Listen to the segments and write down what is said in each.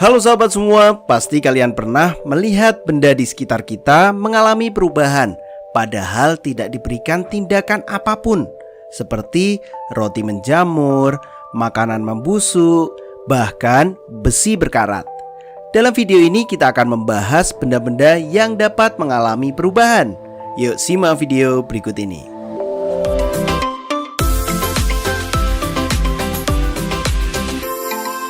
Halo sahabat semua, pasti kalian pernah melihat benda di sekitar kita mengalami perubahan padahal tidak diberikan tindakan apapun, seperti roti menjamur, makanan membusuk, bahkan besi berkarat. Dalam video ini kita akan membahas benda-benda yang dapat mengalami perubahan. Yuk simak video berikut ini.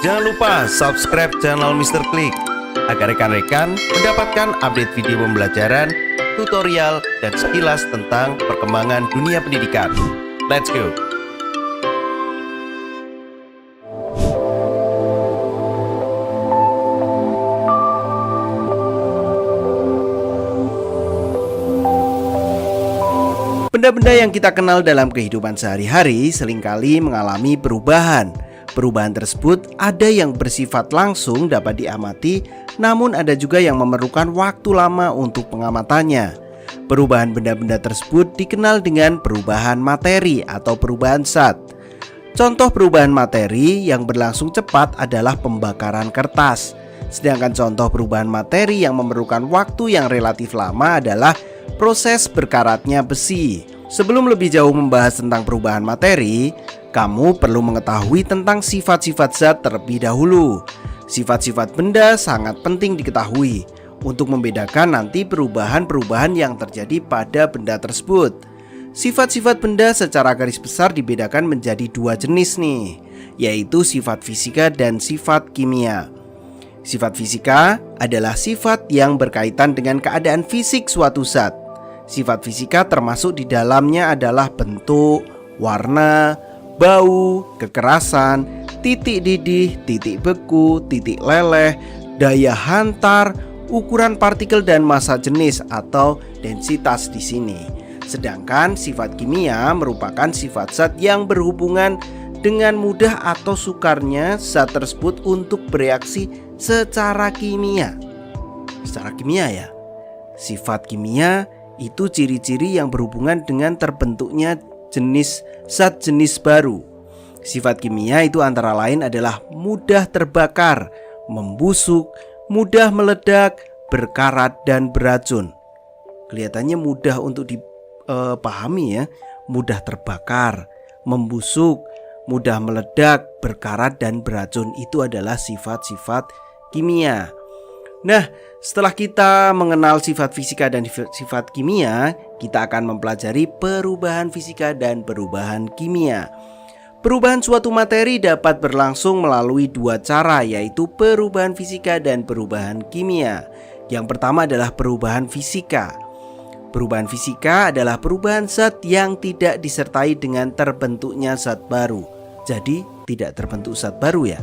Jangan lupa subscribe channel Mr. Klik agar rekan-rekan mendapatkan update video pembelajaran, tutorial, dan sekilas tentang perkembangan dunia pendidikan. Let's go! Benda-benda yang kita kenal dalam kehidupan sehari-hari seringkali mengalami perubahan. Perubahan tersebut ada yang bersifat langsung dapat diamati, namun ada juga yang memerlukan waktu lama untuk pengamatannya. Perubahan benda-benda tersebut dikenal dengan perubahan materi atau perubahan zat. Contoh perubahan materi yang berlangsung cepat adalah pembakaran kertas. Sedangkan contoh perubahan materi yang memerlukan waktu yang relatif lama adalah proses berkaratnya besi. Sebelum lebih jauh membahas tentang perubahan materi, kamu perlu mengetahui tentang sifat-sifat zat terlebih dahulu. Sifat-sifat benda sangat penting diketahui untuk membedakan nanti perubahan-perubahan yang terjadi pada benda tersebut. Sifat-sifat benda secara garis besar dibedakan menjadi dua jenis nih, yaitu sifat fisika dan sifat kimia. Sifat fisika adalah sifat yang berkaitan dengan keadaan fisik suatu zat. Sifat fisika termasuk di dalamnya adalah bentuk, warna, bau, kekerasan, titik didih, titik beku, titik leleh, daya hantar, ukuran partikel dan massa jenis atau densitas di sini. Sedangkan sifat kimia merupakan sifat zat yang berhubungan dengan mudah atau sukarnya zat tersebut untuk bereaksi secara kimia. Secara kimia ya. Sifat kimia itu ciri-ciri yang berhubungan dengan terbentuknya zat jenis baru. Sifat kimia itu antara lain adalah mudah terbakar, membusuk, mudah meledak, berkarat, dan beracun. Kelihatannya mudah untuk dipahami ya. Mudah terbakar, membusuk, mudah meledak, berkarat, dan beracun. Itu adalah sifat-sifat kimia. Nah, setelah kita mengenal sifat fisika dan sifat kimia, kita akan mempelajari perubahan fisika dan perubahan kimia. Perubahan suatu materi dapat berlangsung melalui dua cara, yaitu perubahan fisika dan perubahan kimia. Yang pertama adalah perubahan fisika. Perubahan fisika adalah perubahan zat yang tidak disertai dengan terbentuknya zat baru. Jadi, tidak terbentuk zat baru ya.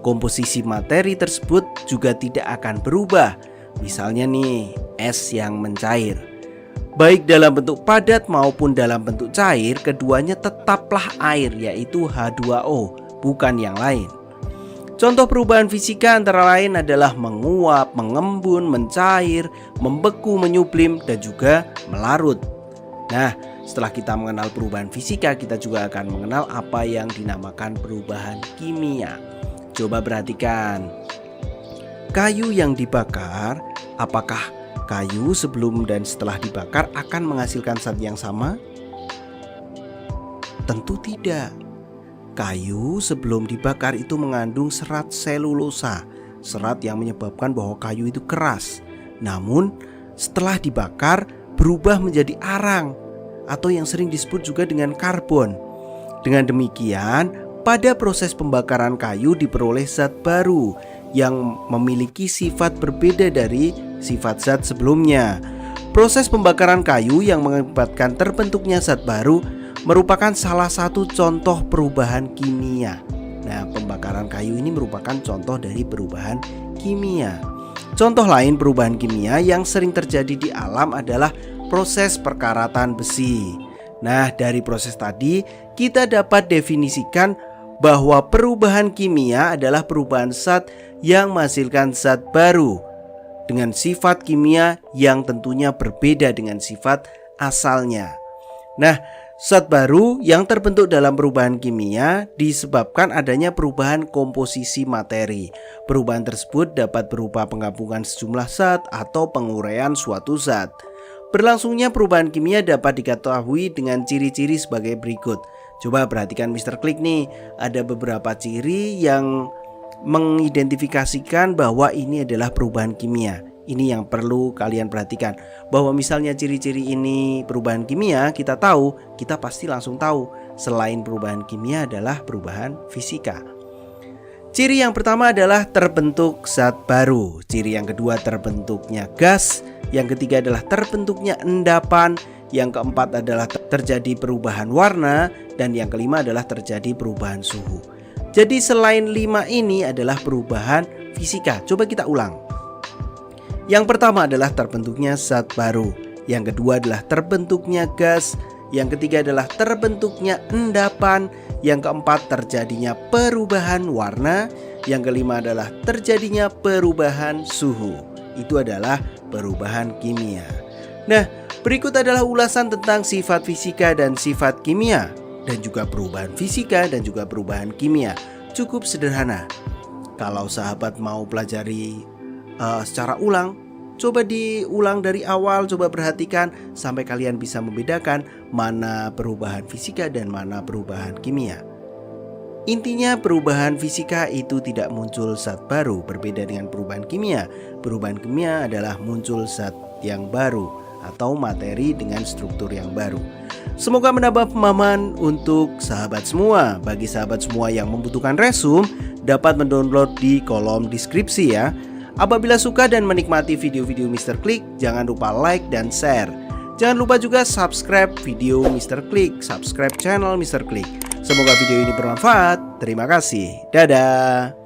Komposisi materi tersebut juga tidak akan berubah. Misalnya nih, es yang mencair. Baik dalam bentuk padat maupun dalam bentuk cair, keduanya tetaplah air, yaitu H2O, bukan yang lain. Contoh perubahan fisika antara lain adalah menguap, mengembun, mencair, membeku, menyublim, dan juga melarut. Nah, setelah kita mengenal perubahan fisika, kita juga akan mengenal apa yang dinamakan perubahan kimia. Coba perhatikan. Kayu yang dibakar, apakah kayu sebelum dan setelah dibakar akan menghasilkan zat yang sama? Tentu tidak. Kayu sebelum dibakar itu mengandung serat selulosa, serat yang menyebabkan bahwa kayu itu keras. Namun setelah dibakar berubah menjadi arang atau yang sering disebut juga dengan karbon. Dengan demikian, pada proses pembakaran kayu diperoleh zat baru yang memiliki sifat berbeda dari sifat zat sebelumnya. Proses pembakaran kayu yang mengakibatkan terbentuknya zat baru merupakan salah satu contoh perubahan kimia. Nah, pembakaran kayu ini merupakan contoh dari perubahan kimia. Contoh lain perubahan kimia yang sering terjadi di alam adalah proses perkaratan besi. Nah, dari proses tadi kita dapat definisikan bahwa perubahan kimia adalah perubahan zat yang menghasilkan zat baru dengan sifat kimia yang tentunya berbeda dengan sifat asalnya. Nah, Zat baru yang terbentuk dalam perubahan kimia disebabkan adanya perubahan komposisi materi. Perubahan tersebut dapat berupa penggabungan sejumlah zat atau penguraian suatu zat. Berlangsungnya perubahan kimia dapat diketahui dengan ciri-ciri sebagai berikut. Coba perhatikan Mr. Klik nih, ada beberapa ciri yang mengidentifikasikan bahwa ini adalah perubahan kimia. Ini yang perlu kalian perhatikan, bahwa misalnya ciri-ciri ini perubahan kimia, kita tahu, kita pasti langsung tahu selain perubahan kimia adalah perubahan fisika. Ciri yang pertama adalah terbentuk zat baru. Ciri yang kedua terbentuknya gas. Yang ketiga adalah terbentuknya endapan. Yang keempat adalah terjadi perubahan warna. Dan yang kelima adalah terjadi perubahan suhu. Jadi selain 5 ini adalah perubahan fisika. Coba kita ulang. Yang pertama adalah terbentuknya zat baru. Yang kedua adalah terbentuknya gas. Yang ketiga adalah terbentuknya endapan. Yang keempat terjadinya perubahan warna. Yang kelima adalah terjadinya perubahan suhu. Itu adalah perubahan kimia. Nah, berikut adalah ulasan tentang sifat fisika dan sifat kimia, dan juga perubahan fisika dan juga perubahan kimia. Cukup sederhana. Kalau sahabat mau pelajari secara ulang, coba diulang dari awal, coba perhatikan sampai kalian bisa membedakan mana perubahan fisika dan mana perubahan kimia. Intinya perubahan fisika itu tidak muncul zat baru, berbeda dengan perubahan kimia. Perubahan kimia adalah muncul zat yang baru atau materi dengan struktur yang baru. Semoga menambah pemahaman untuk sahabat semua. Bagi sahabat semua yang membutuhkan resume, dapat mendownload di kolom deskripsi ya. Apabila suka dan menikmati video-video Mr. Klik, jangan lupa like dan share. Jangan lupa juga subscribe video Mr. Klik, subscribe channel Mr. Klik. Semoga video ini bermanfaat. Terima kasih. Dadah.